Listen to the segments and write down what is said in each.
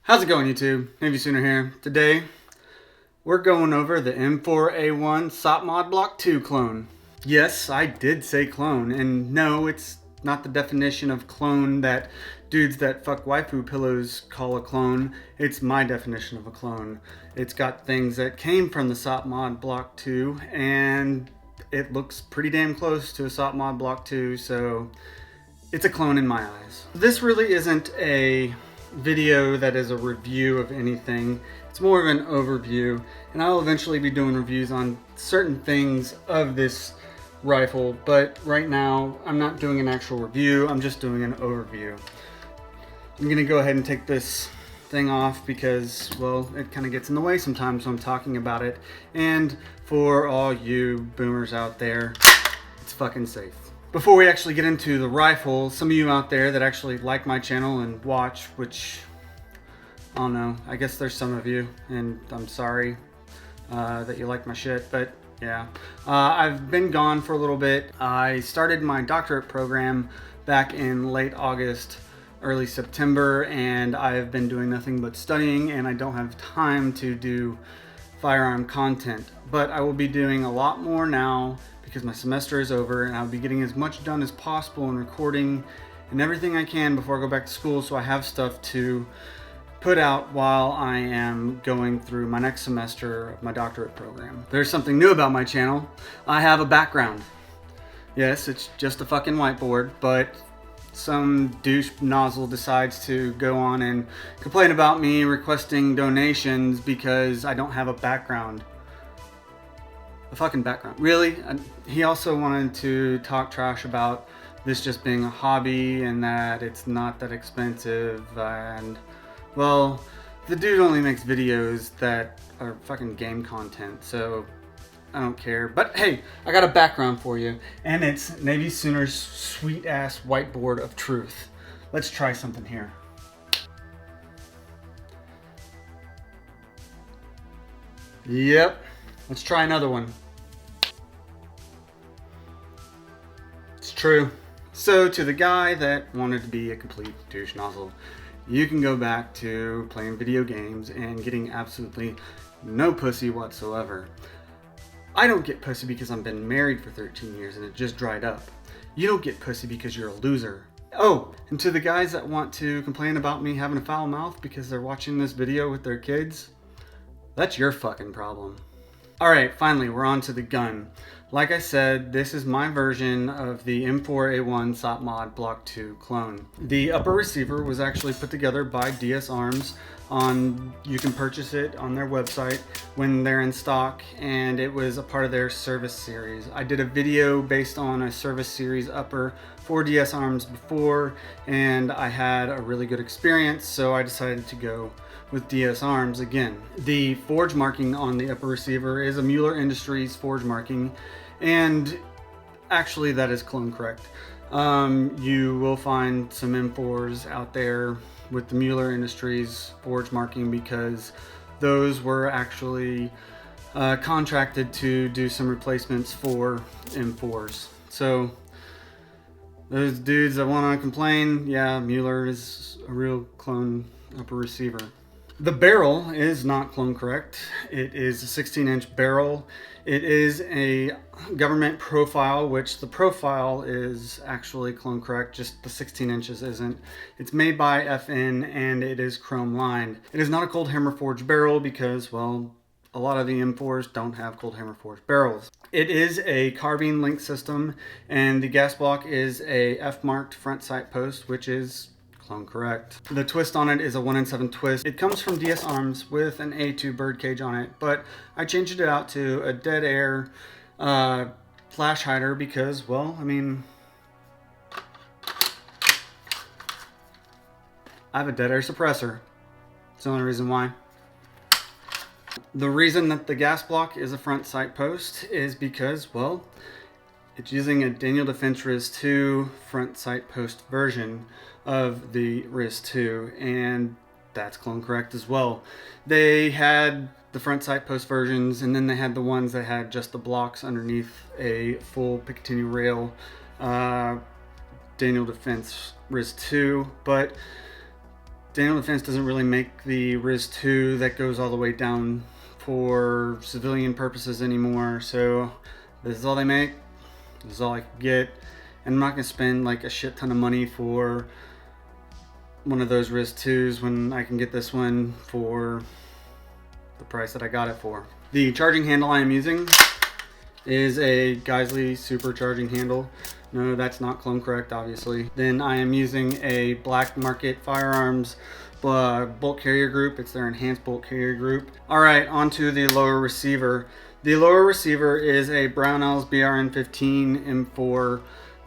How's it going, YouTube? Navysooner here. Today, we're going over the M4A1 Sopmod Block 2 clone. Yes, I did say clone, and no, it's not the definition of clone that dudes that fuck waifu pillows call a clone. It's my definition of a clone. It's got things that came from the Sopmod Block 2, and it looks pretty damn close to a Sopmod Block 2, so it's a clone in my eyes. This really isn't a video that is a review of anything. It's more of an overview, and I'll eventually be doing reviews on certain things of this rifle, but right now I'm not doing an actual review, I'm just doing an overview. I'm gonna go ahead and take this thing off because, well, it kind of gets in the way sometimes when I'm talking about it, and for all you boomers out there, it's fucking safe. Before we actually get into the rifle, some of you out there that actually like my channel and watch, which, I don't know, I guess there's some of you, and I'm sorry that you like my shit, but yeah. I've been gone for a little bit. I started my doctorate program back in late August, early September, and I've been doing nothing but studying, and I don't have time to do firearm content. But I will be doing a lot more now because my semester is over, and I'll be getting as much done as possible and recording and everything I can before I go back to school, so I have stuff to put out while I am going through my next semester of my doctorate program. There's something new about my channel. I have a background. Yes, it's just a fucking whiteboard, but some douche nozzle decides to go on and complain about me requesting donations because I don't have a background. A fucking background. Really? He also wanted to talk trash about this just being a hobby and that it's not that expensive, and well, the dude only makes videos that are fucking game content, so I don't care. But hey, I got a background for you, and it's Navysooner's sweet ass whiteboard of truth. Let's try something here. Yep. Let's try another one. It's true. So to the guy that wanted to be a complete douche nozzle, you can go back to playing video games and getting absolutely no pussy whatsoever. I don't get pussy because I've been married for 13 years and it just dried up. You don't get pussy because you're a loser. Oh, and to the guys that want to complain about me having a foul mouth because they're watching this video with their kids, that's your fucking problem. Alright, finally, we're on to the gun. Like I said, this is my version of the M4A1 Sopmod Block 2 clone. The upper receiver was actually put together by DS Arms. You can purchase it on their website when they're in stock, and it was a part of their service series. I did a video based on a service series upper for DS Arms before, and I had a really good experience, so I decided to go with DS Arms again. The forge marking on the upper receiver is a Mueller Industries forge marking, and actually that is clone correct. You will find some M4s out there with the Mueller Industries forge marking because those were actually contracted to do some replacements for M4s. So those dudes that want to complain, yeah, Mueller is a real clone upper receiver. The barrel is not clone correct. It is a 16-inch barrel. It is a government profile, which the profile is actually clone correct, just the 16 inches isn't. It's made by FN and it is chrome lined. It is not a cold hammer forged barrel because, well, a lot of the M4s don't have cold hammer forged barrels. It is a carbine link system, and the gas block is a F-marked front sight post, which is clone correct. The twist on it is a 1-in-7 twist. It comes from DS Arms with an A2 birdcage on it, but I changed it out to a dead air flash hider because, well, I mean, I have a dead air suppressor. It's the only reason why. The reason that the gas block is a front sight post is because, well, it's using a Daniel Defense RIS-2 front sight post version of the RIS-2, and that's clone correct as well. They had the front sight post versions, and then they had the ones that had just the blocks underneath a full Picatinny rail Daniel Defense RIS-2, but Daniel Defense doesn't really make the RIS 2 that goes all the way down for civilian purposes anymore, so this is all they make. This is all I could get, and I'm not gonna spend like a shit ton of money for one of those RIS 2s when I can get this one for the price that I got it for. The charging handle I am using is a Geisley supercharging handle. No, that's not clone correct, obviously. Then I am using a Black Market Firearms bolt carrier group. It's their enhanced bolt carrier group. All right, onto the lower receiver. The lower receiver is a Brownells BRN15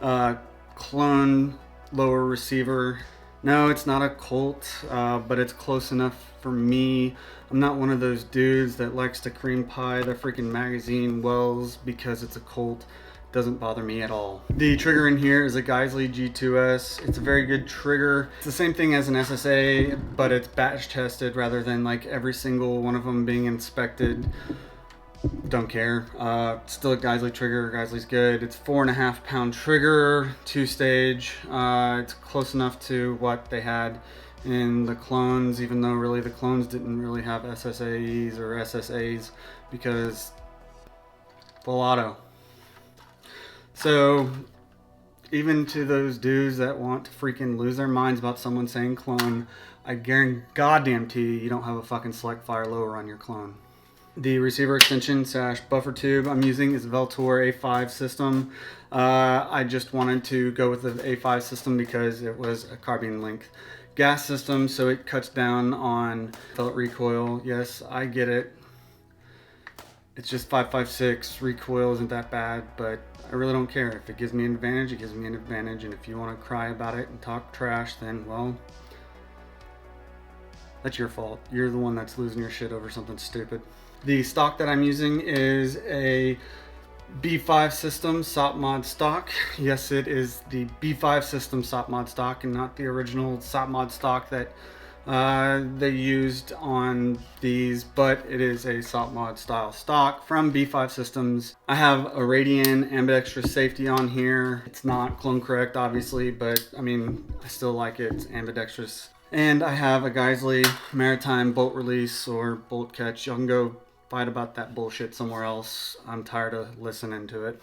M4 clone lower receiver. No, it's not a Colt, but it's close enough for me. I'm not one of those dudes that likes to cream pie the freaking magazine wells because it's a Colt. Doesn't bother me at all. The trigger in here is a Geisley G2S. It's a very good trigger. It's the same thing as an SSA, but it's batch tested rather than like every single one of them being inspected. Don't care. Still a Geisley trigger. Geisley's good. It's 4.5 pound trigger, 2-stage. It's close enough to what they had in the clones, even though really the clones didn't really have SSAs or SSAs because full auto. So even to those dudes that want to freaking lose their minds about someone saying clone, I guarantee you don't have a fucking select fire lower on your clone. The receiver extension / buffer tube I'm using is Veltor A5 system. I just wanted to go with the A5 system because it was a carbine length gas system, so it cuts down on pellet recoil. Yes, I get it. It's just 5.56. Recoil isn't that bad, but I really don't care. If it gives me an advantage, it gives me an advantage, and if you want to cry about it and talk trash, then, well, that's your fault. You're the one that's losing your shit over something stupid. The stock that I'm using is a B5 system Sopmod stock. Yes, it is the B5 system Sopmod stock and not the original Sopmod stock that they used on these, but it is a Sopmod style stock from B5 Systems. I have a Radian ambidextrous safety on here. It's not clone correct, obviously, but I mean, I still like it. It's ambidextrous. And I have a Geisley Maritime bolt release or bolt catch. Y'all can go fight about that bullshit somewhere else. I'm tired of listening to it.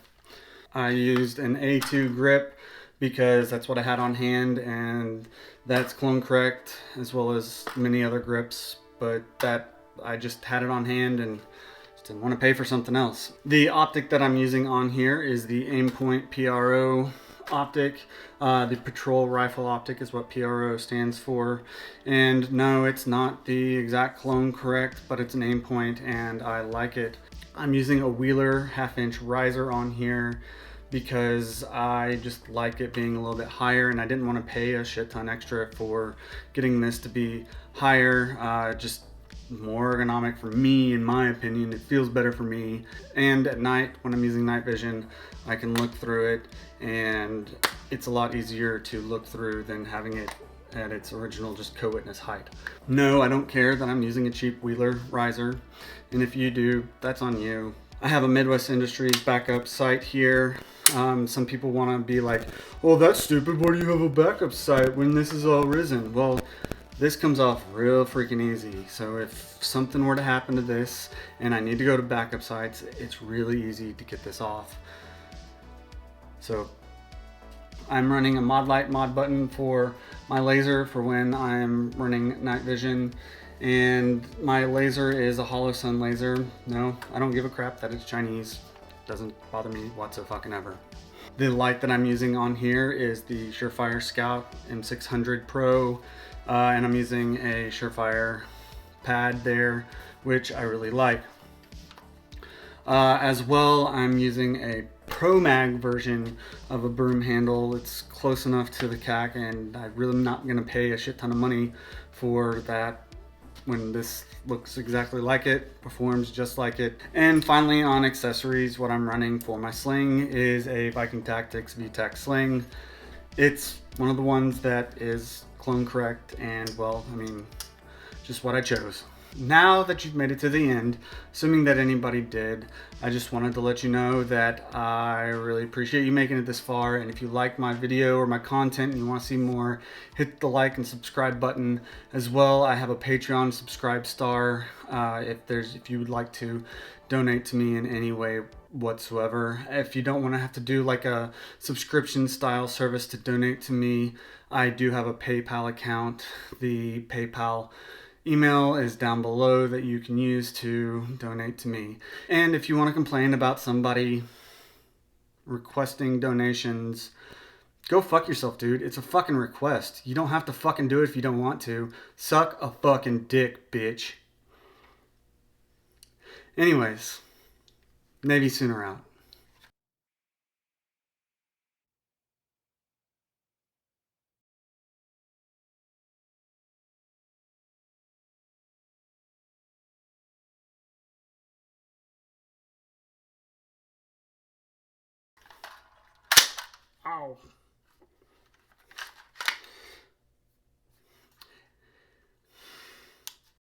I used an A2 grip because that's what I had on hand, and that's clone correct as well as many other grips, but that I just had it on hand and just didn't want to pay for something else. The optic that I'm using on here is the Aimpoint PRO optic. The patrol rifle optic is what PRO stands for, and no, it's not the exact clone correct, but it's an Aimpoint and I like it. I'm using a Wheeler 1/2-inch riser on here because I just like it being a little bit higher, and I didn't want to pay a shit ton extra for getting this to be higher. Just more ergonomic for me, in my opinion. It feels better for me, and at night when I'm using night vision I can look through it, and it's a lot easier to look through than having it at its original just co-witness height. No, I don't care that I'm using a cheap Wheeler riser, and if you do, that's on you. I have a Midwest Industries backup sight here. Some people want to be like, oh, that's stupid, why do you have a backup sight when this is all risen? Well, this comes off real freaking easy. So if something were to happen to this and I need to go to backup sights, it's really easy to get this off. So I'm running a mod light mod button for my laser for when I'm running night vision, and my laser is a hollow sun laser. No, I don't give a crap that it's Chinese. Doesn't bother me whatsoever. The light that I'm using on here is the Surefire Scout M600 Pro, and I'm using a Surefire pad there, which I really like. As well, I'm using a Pro Mag version of a broom handle. It's close enough to the CAC, and I'm really not going to pay a shit ton of money for that when this looks exactly like it, performs just like it. And finally, on accessories, what I'm running for my sling is a Viking Tactics VTAC sling. It's one of the ones that is clone correct, and well, I mean, just what I chose. Now that you've made it to the end, assuming that anybody did, I just wanted to let you know that I really appreciate you making it this far. And if you like my video or my content and you want to see more, hit the like and subscribe button as well. I have a Patreon subscribe star if you would like to donate to me in any way whatsoever. If you don't want to have to do like a subscription style service to donate to me, I do have a PayPal account. The PayPal email is down below that you can use to donate to me. And if you want to complain about somebody requesting donations, go fuck yourself, dude. It's a fucking request. You don't have to fucking do it if you don't want to. Suck a fucking dick, bitch. Anyways, Navysooner out. Ow.